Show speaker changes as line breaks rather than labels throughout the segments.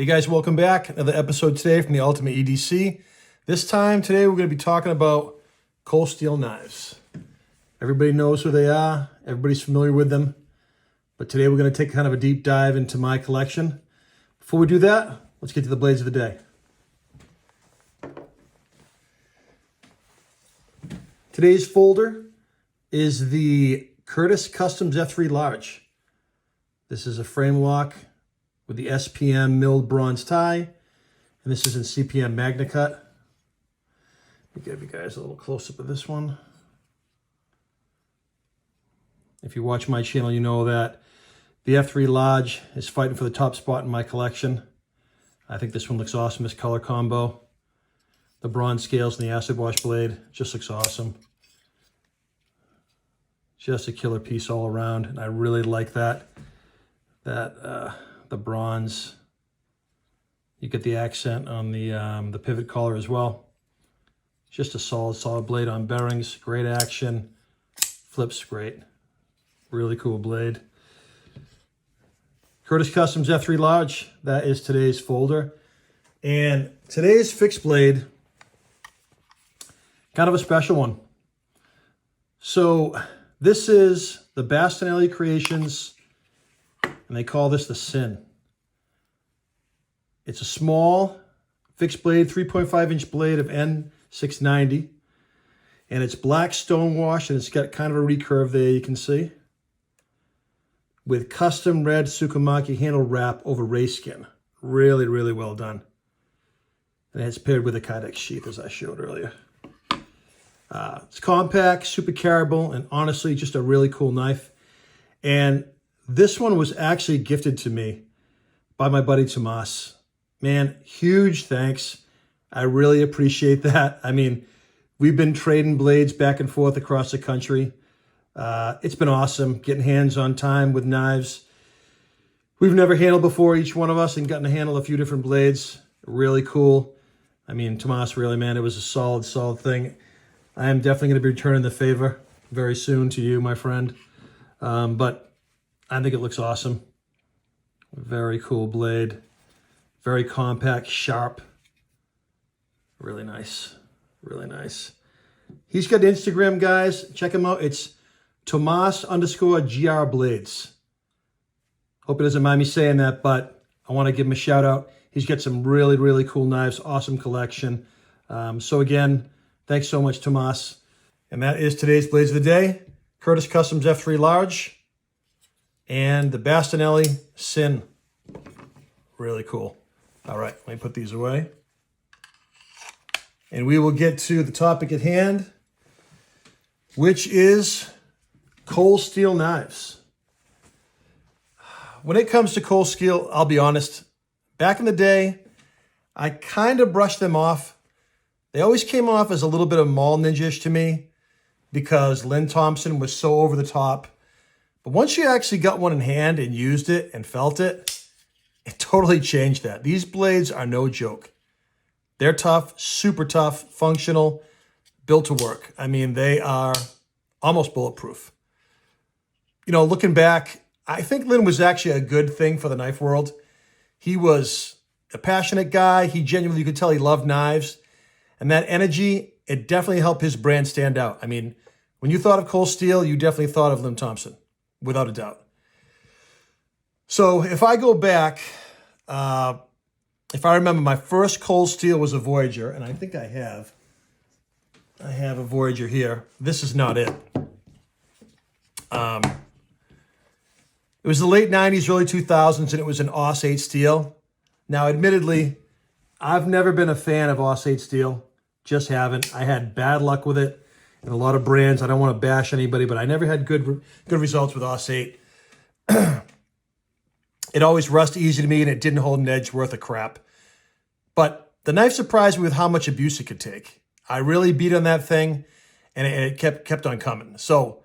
Hey guys, welcome back. Another episode today from the Ultimate EDC. Today we're going to be talking about cold steel knives. Everybody knows who they are. Everybody's familiar with them. But today we're going to take kind of a deep dive into my collection. Before we do that, let's get to the blades of the day. Today's folder is the Curtis Customs F3 Large. This is a frame lock with the SPM milled bronze tie, and this is in CPM Magna Cut. Let me give you guys a little close-up of this one. If you watch my channel, you know that the F3 Large is fighting for the top spot in my collection. I think this one looks awesome, this color combo. The bronze scales and the acid wash blade just looks awesome. Just a killer piece all around, and I really like that. The bronze, you get the accent on the pivot collar as well. Just a solid blade on bearings, great action, flips great, really cool blade. Curtis Customs F3 Large, that is today's folder. And today's fixed blade, kind of a special one. So this is the Bastinelli Creations, and they call this the Sin. It's a small fixed blade, 3.5-inch blade of N690. And it's black stonewash, and it's got kind of a recurve there, you can see. With custom red Tsukamaki handle wrap over race skin. Really, really well done. And it's paired with a Kydex sheath, as I showed earlier. It's compact, super carryable, and honestly, just a really cool knife. And this one was actually gifted to me by my buddy Tomas. Man, huge thanks. I really appreciate that. I mean, we've been trading blades back and forth across the country. It's been awesome getting hands-on time with knives. We've never handled before, each one of us, and gotten to handle a few different blades. Really cool. I mean, Tomas, really, man, it was a solid thing. I am definitely going to be returning the favor very soon to you, my friend. But I think it looks awesome. Very cool blade. Very compact, sharp. Really nice. Really nice. He's got Instagram, guys. Check him out. It's Tomas_GR Blades. Hope he doesn't mind me saying that, but I want to give him a shout out. He's got some really, really cool knives. Awesome collection. So again, thanks so much, Tomas. And that is today's Blades of the Day. Curtis Customs F3 Large. And the Bastinelli Sin. Really cool. All right, let me put these away. And we will get to the topic at hand, which is cold steel knives. When it comes to cold steel, I'll be honest, back in the day, I kind of brushed them off. They always came off as a little bit of mall ninja-ish to me because Lynn Thompson was so over the top. But once you actually got one in hand and used it and felt it, it totally changed that. These blades are no joke. They're tough, super tough, functional, built to work. I mean, they are almost bulletproof. You know, looking back, I think Lynn was actually a good thing for the knife world. He was a passionate guy. He genuinely, you could tell he loved knives. And that energy, it definitely helped his brand stand out. I mean, when you thought of cold steel, you definitely thought of Lynn Thompson. Without a doubt. So if I go back, if I remember, my first cold steel was a Voyager, and I think I have a Voyager here. This is not it. It was the late 90s, early 2000s, and it was an Aus 8 steel. Now, admittedly, I've never been a fan of Aus 8 steel. Just haven't. I had bad luck with it. And a lot of brands, I don't want to bash anybody, but I never had good results with Aus 8. It always rusted easy to me, and it didn't hold an edge worth of crap. But the knife surprised me with how much abuse it could take. I really beat on that thing, and it kept on coming. So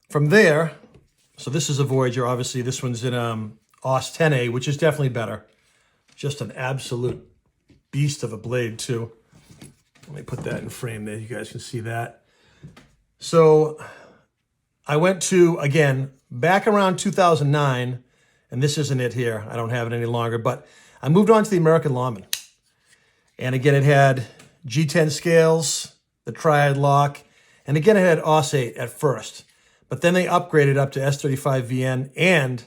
from there, so this is a Voyager, obviously. This one's in Aus 10A, which is definitely better. Just an absolute beast of a blade, too. Let me put that in frame there. You guys can see that. So I went to, again, back around 2009, and this isn't it here. I don't have it any longer, but I moved on to the American Lawman. And again, it had G10 scales, the triad lock, and again, it had AUS-8 at first. But then they upgraded up to S35VN, and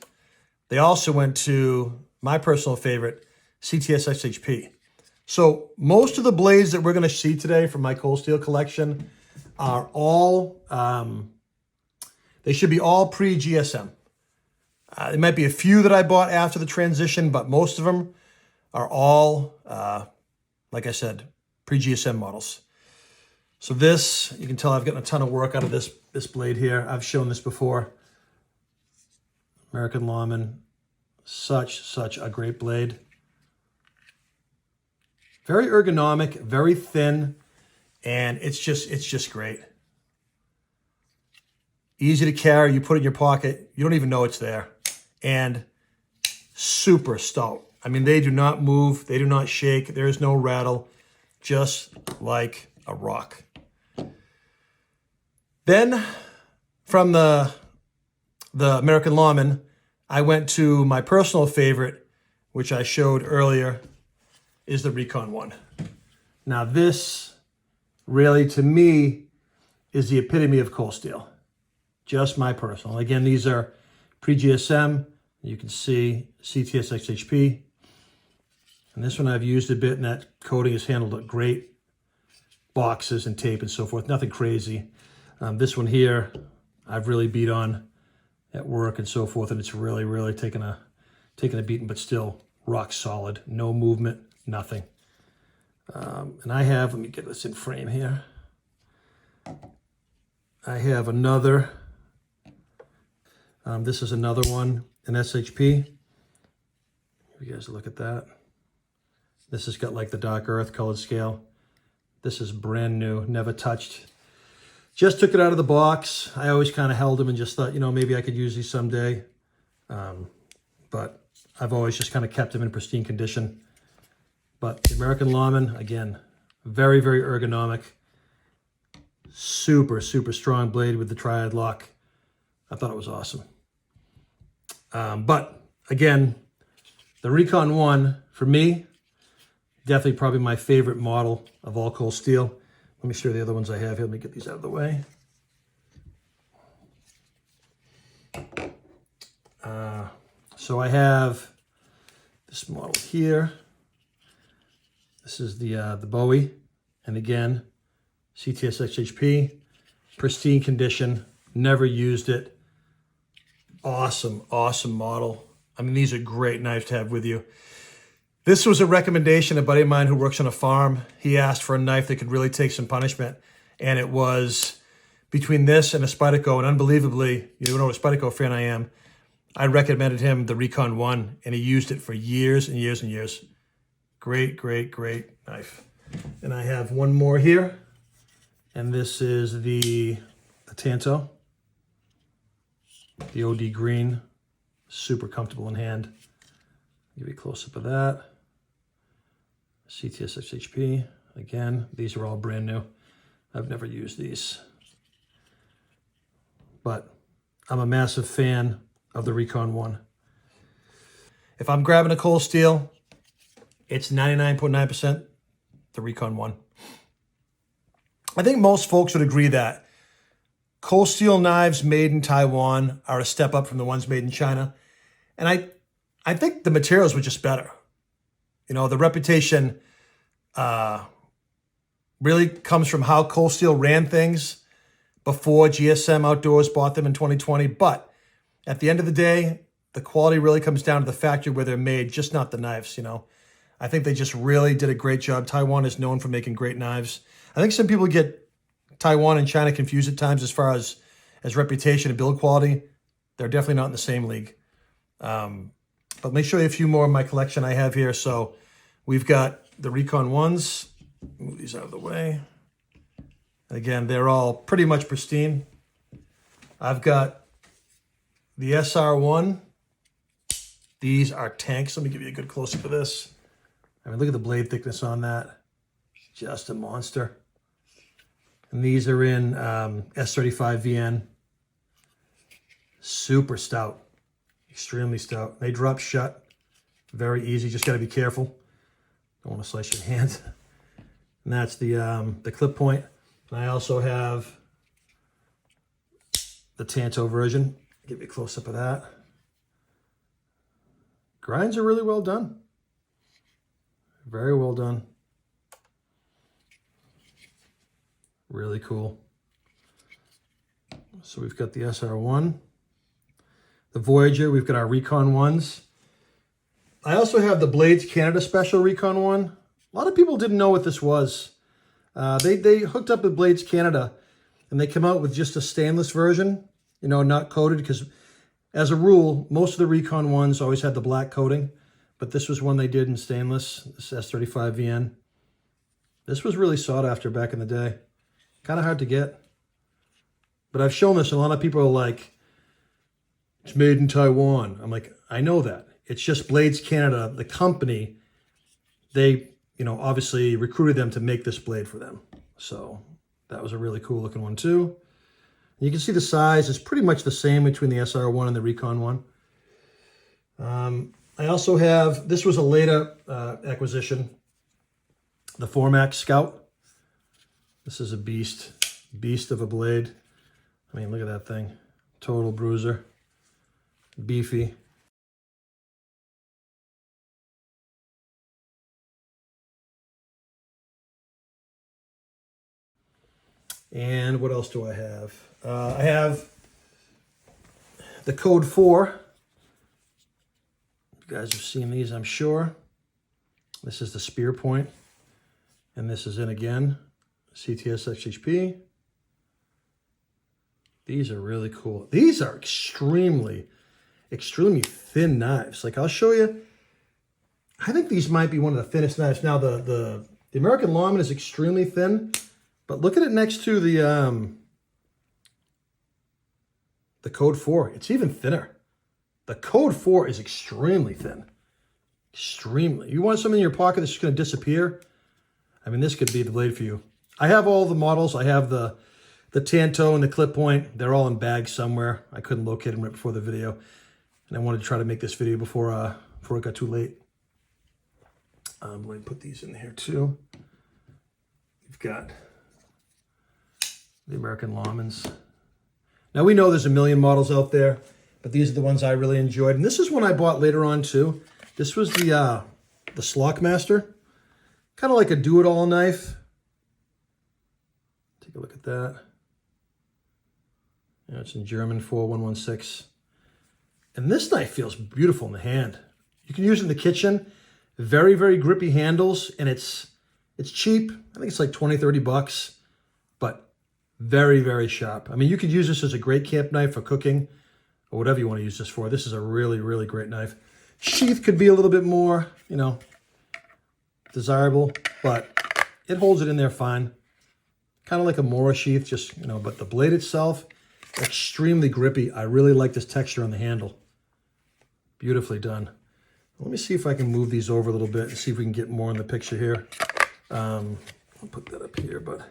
they also went to my personal favorite, CTS XHP. So most of the blades that we're going to see today from my Cold Steel collection are all, they should be all pre-GSM. There might be a few that I bought after the transition, but most of them are all, like I said, pre-GSM models. So this, you can tell I've gotten a ton of work out of this blade here. I've shown this before. American Lawman, such a great blade. Very ergonomic, very thin, and it's just great. Easy to carry, you put it in your pocket, you don't even know it's there. And super stout. I mean, they do not move, they do not shake, there is no rattle, just like a rock. Then, from the American Lawman, I went to my personal favorite, which I showed earlier, is the Recon 1. Now this, really, to me, is the epitome of Cold Steel. Just my personal. Again, these are pre-GSM. You can see CTS XHP. And this one I've used a bit, and that coating has handled it great. Boxes and tape and so forth. Nothing crazy. This one here, I've really beat on at work and so forth, and it's really taken a beating, but still rock solid. No movement, nothing. And I have, let me get this in frame here. I have another, this is another one, an SHP. You guys look at that. This has got like the dark earth colored scale. This is brand new, never touched. Just took it out of the box. I always kind of held them and just thought, you know, maybe I could use these someday. But I've always just kind of kept them in pristine condition. But the American Lawman, again, very ergonomic. Super strong blade with the triad lock. I thought it was awesome. But again, the Recon 1, for me, definitely probably my favorite model of all Cold Steel. Let me show you the other ones I have here. Let me get these out of the way. So I have this model here. This is the Bowie. And again, CTS XHP. Pristine condition. Never used it. Awesome model. I mean, these are great knives to have with you. This was a recommendation. A buddy of mine who works on a farm, he asked for a knife that could really take some punishment. And it was between this and a Spyderco. And unbelievably, you know what a Spyderco fan I am, I recommended him the Recon 1, and he used it for years and years and years. Great knife. And I have one more here. And this is the Tanto. The OD green. Super comfortable in hand. Give you a close-up of that. CTS XHP. Again, these are all brand new. I've never used these. But I'm a massive fan of the Recon 1. If I'm grabbing a Cold Steel, it's 99.9% the Recon 1. I think most folks would agree that Cold Steel knives made in Taiwan are a step up from the ones made in China. And I think the materials were just better. You know, the reputation really comes from how Cold Steel ran things before GSM Outdoors bought them in 2020. But at the end of the day, the quality really comes down to the factory where they're made, just not the knives, you know. I think they just really did a great job. Taiwan is known for making great knives. I think some people get Taiwan and China confused at times as far as reputation and build quality. They're definitely not in the same league. But let me show you a few more of my collection I have here. So we've got the Recon 1s. Move these out of the way. Again, they're all pretty much pristine. I've got the SR1. These are tanks. Let me give you a good close-up of this. I mean, look at the blade thickness on that. Just a monster. And these are in S35VN. Super stout. Extremely stout. They drop shut very easy. Just got to be careful. Don't want to slice your hands. And that's the clip point. And I also have the Tanto version. Give you a close-up of that. Grinds are really well done. Very well done. Really cool. So we've got the SR1. The Voyager, we've got our Recon 1s. I also have the Blades Canada Special Recon 1. A lot of people didn't know what this was. They hooked up with Blades Canada, and they come out with just a stainless version, you know, not coated, because as a rule, most of the Recon 1s always had the black coating, but this was one they did in stainless, this S35VN. This was really sought after back in the day. Kind of hard to get. But I've shown this, and a lot of people are like, it's made in Taiwan. I'm like, I know that. It's just Blades Canada, the company, they, you know, obviously recruited them to make this blade for them. So that was a really cool looking one too. You can see the size is pretty much the same between the SR1 and the Recon 1. I also have, this was a later acquisition, the Formax Scout. This is a beast of a blade. I mean, look at that thing. Total bruiser. Beefy. And what else do I have? I have the Code 4. You guys have seen these, I'm sure. This is the spear point. And this is in again, CTS XHP. These are really cool. These are extremely thin knives. Like, I'll show you. I think these might be one of the thinnest knives. Now, the American Lawman is extremely thin, but look at it next to the Code 4. It's even thinner. The Code 4 is extremely thin. Extremely. You want something in your pocket that's just going to disappear? I mean, this could be the blade for you. I have all the models. I have the Tanto and the clip point. They're all in bags somewhere. I couldn't locate them right before the video. And I wanted to try to make this video before it got too late. Let me put these in here too. You've got the American Lawmans. Now, we know there's a million models out there, but these are the ones I really enjoyed. And this is one I bought later on too. This was the Slockmaster. Kind of like a do-it-all knife. Take a look at that. Yeah, it's in German, 4116. And this knife feels beautiful in the hand. You can use it in the kitchen. Very, very grippy handles, and it's cheap. I think it's like 20, 30 bucks, but very, very sharp. I mean, you could use this as a great camp knife for cooking or whatever you want to use this for. This is a really, really great knife. Sheath could be a little bit more, you know, desirable, but it holds it in there fine. Kind of like a Mora sheath, just, you know, but the blade itself, extremely grippy. I really like this texture on the handle. Beautifully done. Let me see if I can move these over a little bit and see if we can get more in the picture here. I'll put that up here, but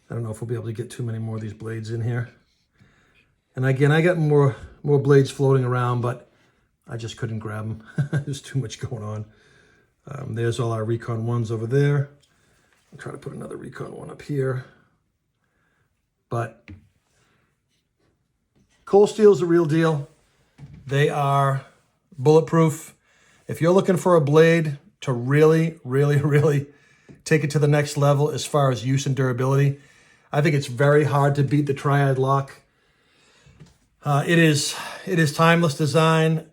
I don't know if we'll be able to get too many more of these blades in here. And again, I got more blades floating around, but I just couldn't grab them. There's too much going on. There's all our Recon 1s over there. I'll try to put another Recon 1 up here. But Cold Steel is the real deal. They are bulletproof. If you're looking for a blade to really, really, really take it to the next level as far as use and durability, I think it's very hard to beat the Triad Lock. It is timeless design.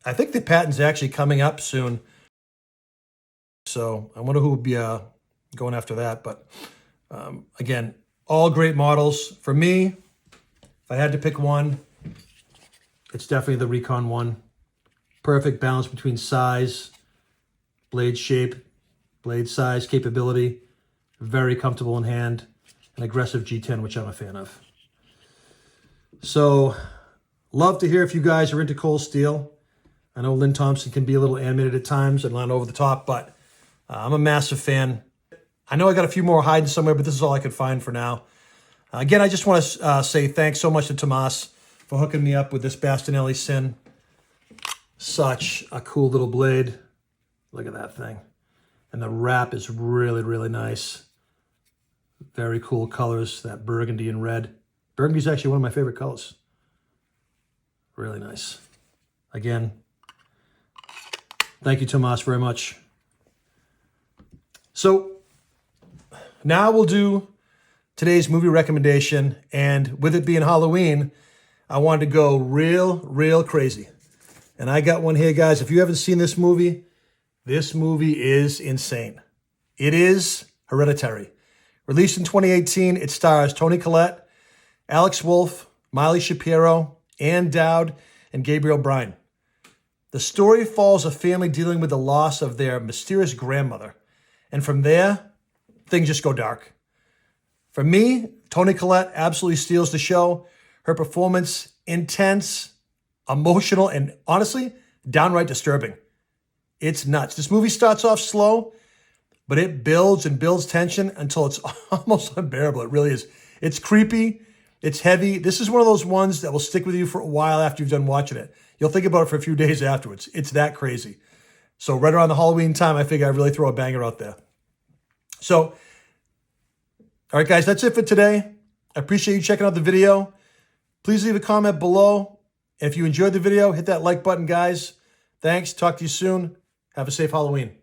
I think the patent's actually coming up soon. So I wonder who would be going after that. But again, all great models. For me, if I had to pick one, it's definitely the Recon 1. Perfect balance between size, blade shape, blade size, capability. Very comfortable in hand. An aggressive G10, which I'm a fan of. So, love to hear if you guys are into Cold Steel. I know Lynn Thompson can be a little animated at times and line over the top, but I'm a massive fan. I know I got a few more hiding somewhere, but this is all I could find for now. Again, I just want to say thanks so much to Tomas for hooking me up with this Bastinelli Sin. Such a cool little blade. Look at that thing. And the wrap is really, really nice. Very cool colors, that burgundy and red. Burgundy is actually one of my favorite colors. Really nice. Again, thank you, Tomas, very much. So now we'll do today's movie recommendation. And with it being Halloween, I wanted to go real crazy. And I got one here, guys. If you haven't seen this movie is insane. It is Hereditary. Released in 2018, it stars Toni Collette, Alex Wolff, Miley Shapiro, Ann Dowd, and Gabriel Bryan. The story follows a family dealing with the loss of their mysterious grandmother. And from there, things just go dark. For me, Toni Collette absolutely steals the show. Her performance, intense, emotional, and honestly, downright disturbing. It's nuts. This movie starts off slow, but it builds and builds tension until it's almost unbearable. It really is. It's creepy. It's heavy. This is one of those ones that will stick with you for a while after you've done watching it. You'll think about it for a few days afterwards. It's that crazy. So right around the Halloween time, I figure I'd really throw a banger out there. So, all right, guys, that's it for today. I appreciate you checking out the video. Please leave a comment below. And if you enjoyed the video, hit that like button, guys. Thanks. Talk to you soon. Have a safe Halloween.